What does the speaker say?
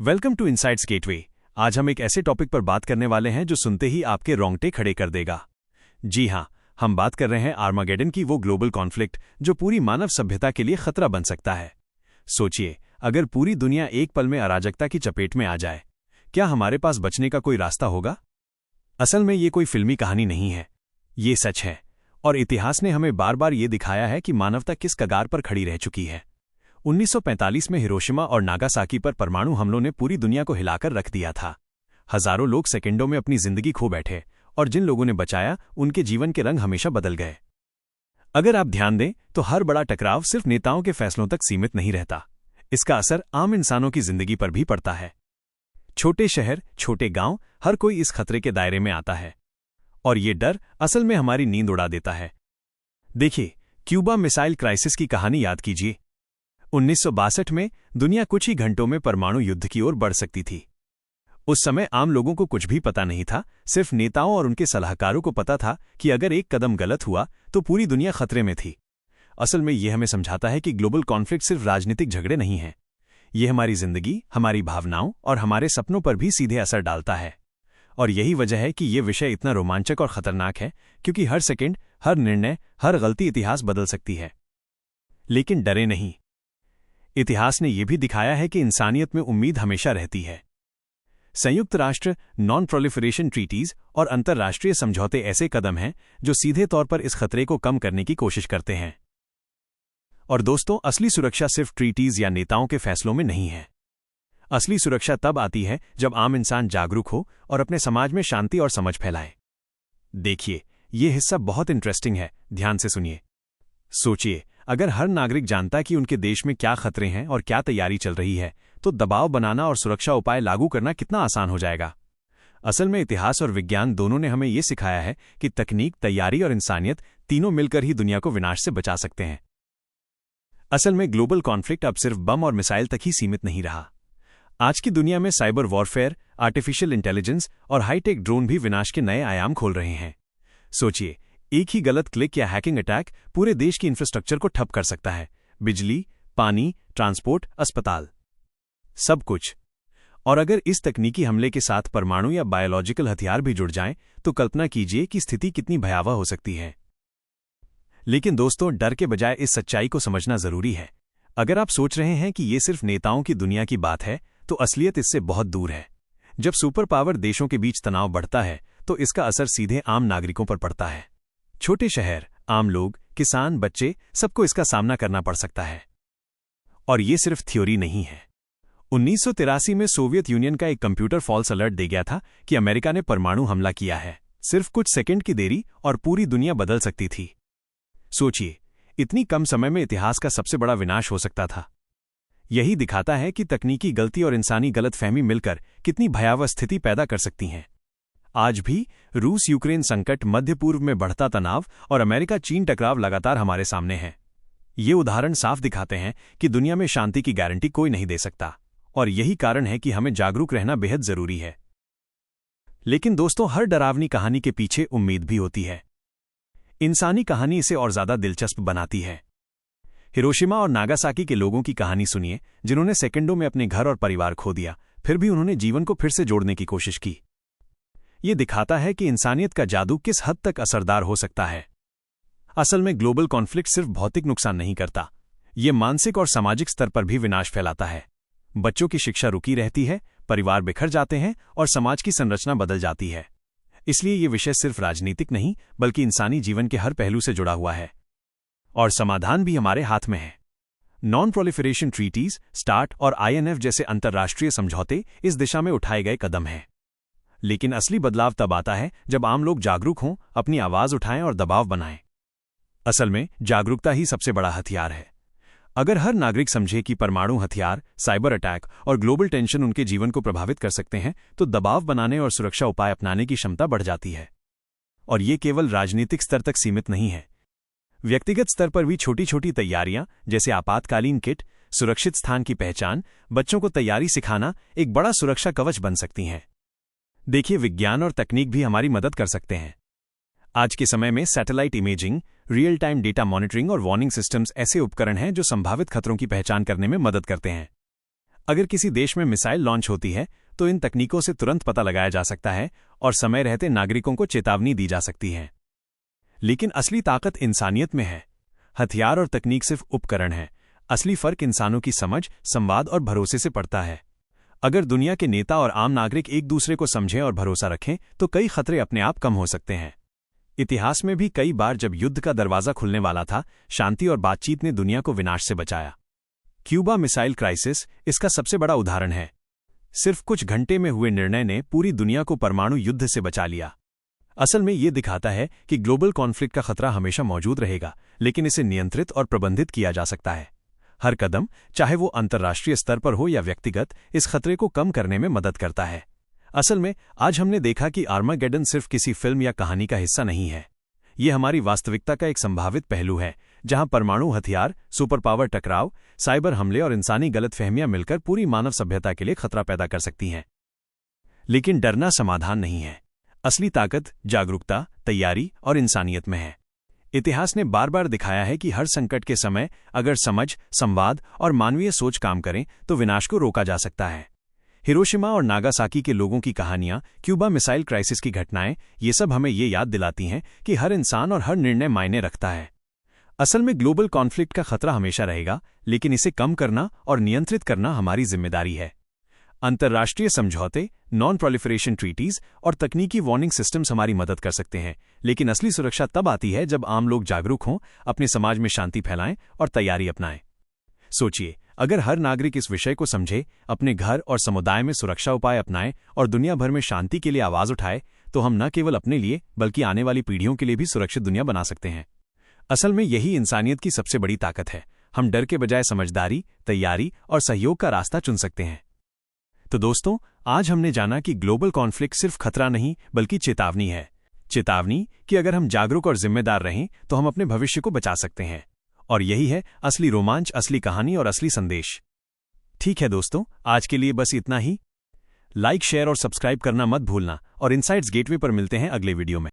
Welcome to insights gateway. आज हम एक ऐसे टॉपिक पर बात करने वाले हैं जो सुनते ही आपके रोंगटे खड़े कर देगा। जी हाँ, हम बात कर रहे हैं आर्मागेडन की, वो ग्लोबल कॉन्फ्लिक्ट जो पूरी मानव सभ्यता के लिए खतरा बन सकता है। सोचिए, अगर पूरी दुनिया एक पल में अराजकता की चपेट में आ जाए, क्या हमारे पास बचने का कोई रास्ता होगा? असल में ये कोई फिल्मी कहानी नहीं है, ये सच है। और इतिहास ने हमें बार बार ये दिखाया है कि मानवता किस कगार पर खड़ी रह चुकी है। 1945 में हिरोशिमा और नागासाकी पर परमाणु हमलों ने पूरी दुनिया को हिलाकर रख दिया था। हजारों लोग सेकंडों में अपनी जिंदगी खो बैठे, और जिन लोगों ने बचाया उनके जीवन के रंग हमेशा बदल गए। अगर आप ध्यान दें तो हर बड़ा टकराव सिर्फ नेताओं के फैसलों तक सीमित नहीं रहता, इसका असर आम इंसानों की जिंदगी पर भी पड़ता है। छोटे शहर, छोटे गांव, हर कोई इस खतरे के दायरे में आता है, और ये डर असल में हमारी नींद उड़ा देता है। देखिए, क्यूबा मिसाइल क्राइसिस की कहानी याद कीजिए। 1962 में दुनिया कुछ ही घंटों में परमाणु युद्ध की ओर बढ़ सकती थी। उस समय आम लोगों को कुछ भी पता नहीं था, सिर्फ नेताओं और उनके सलाहकारों को पता था कि अगर एक कदम गलत हुआ तो पूरी दुनिया खतरे में थी। असल में यह हमें समझाता है कि ग्लोबल कॉन्फ्लिक्ट सिर्फ राजनीतिक झगड़े नहीं हैं, ये हमारी जिंदगी, हमारी भावनाओं और हमारे सपनों पर भी सीधे असर डालता है। और यही वजह है कि यह विषय इतना रोमांचक और खतरनाक है, क्योंकि हर सेकंड, हर निर्णय, हर गलती इतिहास बदल सकती है। लेकिन डरे नहीं, इतिहास ने यह भी दिखाया है कि इंसानियत में उम्मीद हमेशा रहती है। संयुक्त राष्ट्र, नॉन प्रोलिफरेशन ट्रीटीज और अंतर्राष्ट्रीय समझौते ऐसे कदम हैं जो सीधे तौर पर इस खतरे को कम करने की कोशिश करते हैं। और दोस्तों, असली सुरक्षा सिर्फ ट्रीटीज या नेताओं के फैसलों में नहीं है। असली सुरक्षा तब आती है जब आम इंसान जागरूक हो और अपने समाज में शांति और समझ फैलाए। देखिए, यह हिस्सा बहुत इंटरेस्टिंग है, ध्यान से सुनिए। सोचिए, अगर हर नागरिक जानता कि उनके देश में क्या खतरे हैं और क्या तैयारी चल रही है, तो दबाव बनाना और सुरक्षा उपाय लागू करना कितना आसान हो जाएगा। असल में इतिहास और विज्ञान दोनों ने हमें यह सिखाया है कि तकनीक, तैयारी और इंसानियत तीनों मिलकर ही दुनिया को विनाश से बचा सकते हैं। असल में ग्लोबल कॉन्फ्लिक्ट अब सिर्फ बम और मिसाइल तक ही सीमित नहीं रहा। आज की दुनिया में साइबर वॉरफेयर, आर्टिफिशियल इंटेलिजेंस और हाईटेक ड्रोन भी विनाश के नए आयाम खोल रहे हैं। सोचिए, एक ही गलत क्लिक या हैकिंग अटैक पूरे देश की इंफ्रास्ट्रक्चर को ठप कर सकता है। बिजली, पानी, ट्रांसपोर्ट, अस्पताल, सब कुछ। और अगर इस तकनीकी हमले के साथ परमाणु या बायोलॉजिकल हथियार भी जुड़ जाएं, तो कल्पना कीजिए कि स्थिति कितनी भयावह हो सकती है। लेकिन दोस्तों, डर के बजाय इस सच्चाई को समझना जरूरी है। अगर आप सोच रहे हैं कि ये सिर्फ नेताओं की दुनिया की बात है, तो असलियत इससे बहुत दूर है। जब सुपर पावर देशों के बीच तनाव बढ़ता है, तो इसका असर सीधे आम नागरिकों पर पड़ता है। छोटे शहर, आम लोग, किसान, बच्चे, सबको इसका सामना करना पड़ सकता है। और ये सिर्फ थ्योरी नहीं है। 1983 में सोवियत यूनियन का एक कंप्यूटर फॉल्स अलर्ट दे गया था कि अमेरिका ने परमाणु हमला किया है। सिर्फ कुछ सेकंड की देरी और पूरी दुनिया बदल सकती थी। सोचिए, इतनी कम समय में इतिहास का सबसे बड़ा विनाश हो सकता था। यही दिखाता है कि तकनीकी गलती और इंसानी गलतफहमी मिलकर कितनी भयावह स्थिति पैदा कर सकती हैं। आज भी रूस यूक्रेन संकट, मध्य पूर्व में बढ़ता तनाव और अमेरिका चीन टकराव लगातार हमारे सामने हैं। ये उदाहरण साफ दिखाते हैं कि दुनिया में शांति की गारंटी कोई नहीं दे सकता, और यही कारण है कि हमें जागरूक रहना बेहद जरूरी है। लेकिन दोस्तों, हर डरावनी कहानी के पीछे उम्मीद भी होती है। इंसानी कहानी इसे और ज्यादा दिलचस्प बनाती है। हिरोशिमा और नागासाकी के लोगों की कहानी सुनिए, जिन्होंने सेकंडों में अपने घर और परिवार खो दिया, फिर भी उन्होंने जीवन को फिर से जोड़ने की कोशिश की। ये दिखाता है कि इंसानियत का जादू किस हद तक असरदार हो सकता है। असल में ग्लोबल कॉन्फ्लिक्ट सिर्फ भौतिक नुकसान नहीं करता, ये मानसिक और सामाजिक स्तर पर भी विनाश फैलाता है। बच्चों की शिक्षा रुकी रहती है, परिवार बिखर जाते हैं और समाज की संरचना बदल जाती है। इसलिए ये विषय सिर्फ राजनीतिक नहीं, बल्कि इंसानी जीवन के हर पहलू से जुड़ा हुआ है। और समाधान भी हमारे हाथ में है। नॉन प्रोलिफरेशन ट्रीटीज, स्टार्ट और INF जैसे अंतर्राष्ट्रीय समझौते इस दिशा में उठाए गए कदम हैं। लेकिन असली बदलाव तब आता है जब आम लोग जागरूक हों, अपनी आवाज उठाएं और दबाव बनाएं। असल में जागरूकता ही सबसे बड़ा हथियार है। अगर हर नागरिक समझे कि परमाणु हथियार, साइबर अटैक और ग्लोबल टेंशन उनके जीवन को प्रभावित कर सकते हैं, तो दबाव बनाने और सुरक्षा उपाय अपनाने की क्षमता बढ़ जाती है। और ये केवल राजनीतिक स्तर तक सीमित नहीं है। व्यक्तिगत स्तर पर भी छोटी छोटी तैयारियां, जैसे आपातकालीन किट, सुरक्षित स्थान की पहचान, बच्चों को तैयारी सिखाना, एक बड़ा सुरक्षा कवच बन सकती हैं। देखिए, विज्ञान और तकनीक भी हमारी मदद कर सकते हैं। आज के समय में satellite imaging, real time data monitoring और वार्निंग सिस्टम्स ऐसे उपकरण हैं जो संभावित खतरों की पहचान करने में मदद करते हैं। अगर किसी देश में मिसाइल लॉन्च होती है तो इन तकनीकों से तुरंत पता लगाया जा सकता है और समय रहते नागरिकों को चेतावनी दी जा सकती है। लेकिन असली ताकत इंसानियत में है। हथियार और तकनीक सिर्फ उपकरण हैं, असली फर्क इंसानों की समझ, संवाद और भरोसे से पड़ता है। अगर दुनिया के नेता और आम नागरिक एक दूसरे को समझें और भरोसा रखें तो कई खतरे अपने आप कम हो सकते हैं। इतिहास में भी कई बार जब युद्ध का दरवाजा खुलने वाला था, शांति और बातचीत ने दुनिया को विनाश से बचाया। क्यूबा मिसाइल क्राइसिस इसका सबसे बड़ा उदाहरण है। सिर्फ कुछ घंटे में हुए निर्णय ने पूरी दुनिया को परमाणु युद्ध से बचा लिया। असल में ये दिखाता है कि ग्लोबल कॉन्फ्लिक्ट का खतरा हमेशा मौजूद रहेगा, लेकिन इसे नियंत्रित और प्रबंधित किया जा सकता है। हर कदम, चाहे वो अंतर्राष्ट्रीय स्तर पर हो या व्यक्तिगत, इस खतरे को कम करने में मदद करता है। असल में आज हमने देखा कि आर्मागेडन सिर्फ किसी फिल्म या कहानी का हिस्सा नहीं है। ये हमारी वास्तविकता का एक संभावित पहलू है, जहां परमाणु हथियार, सुपर पावर टकराव, साइबर हमले और इंसानी गलतफहमियां मिलकर पूरी मानव सभ्यता के लिए खतरा पैदा कर सकती हैं। लेकिन डरना समाधान नहीं है। असली ताकत जागरूकता, तैयारी और इंसानियत में है। इतिहास ने बार बार दिखाया है कि हर संकट के समय अगर समझ, संवाद और मानवीय सोच काम करें तो विनाश को रोका जा सकता है। हिरोशिमा और नागासाकी के लोगों की कहानियां, क्यूबा मिसाइल क्राइसिस की घटनाएं, ये सब हमें ये याद दिलाती हैं कि हर इंसान और हर निर्णय मायने रखता है। असल में ग्लोबल कॉन्फ्लिक्ट का खतरा हमेशा रहेगा, लेकिन इसे कम करना और नियंत्रित करना हमारी जिम्मेदारी है। अंतर्राष्ट्रीय समझौते, नॉन प्रोलिफरेशन ट्रीटीज और तकनीकी वार्निंग सिस्टम्स हमारी मदद कर सकते हैं, लेकिन असली सुरक्षा तब आती है जब आम लोग जागरूक हों, अपने समाज में शांति फैलाएं और तैयारी अपनाएं। सोचिए, अगर हर नागरिक इस विषय को समझे, अपने घर और समुदाय में सुरक्षा उपाय अपनाए और दुनिया भर में शांति के लिए आवाज उठाए, तो हम न केवल अपने लिए बल्कि आने वाली पीढ़ियों के लिए भी सुरक्षित दुनिया बना सकते हैं। असल में यही इंसानियत की सबसे बड़ी ताकत है। हम डर के बजाय समझदारी, तैयारी और सहयोग का रास्ता चुन सकते हैं। तो दोस्तों, आज हमने जाना कि ग्लोबल कॉन्फ्लिक्ट सिर्फ खतरा नहीं बल्कि चेतावनी है। चेतावनी कि अगर हम जागरूक और जिम्मेदार रहें तो हम अपने भविष्य को बचा सकते हैं। और यही है असली रोमांच, असली कहानी और असली संदेश। ठीक है दोस्तों, आज के लिए बस इतना ही। लाइक, शेयर और सब्सक्राइब करना मत भूलना और इनसाइट्स गेटवे पर मिलते हैं अगले वीडियो में।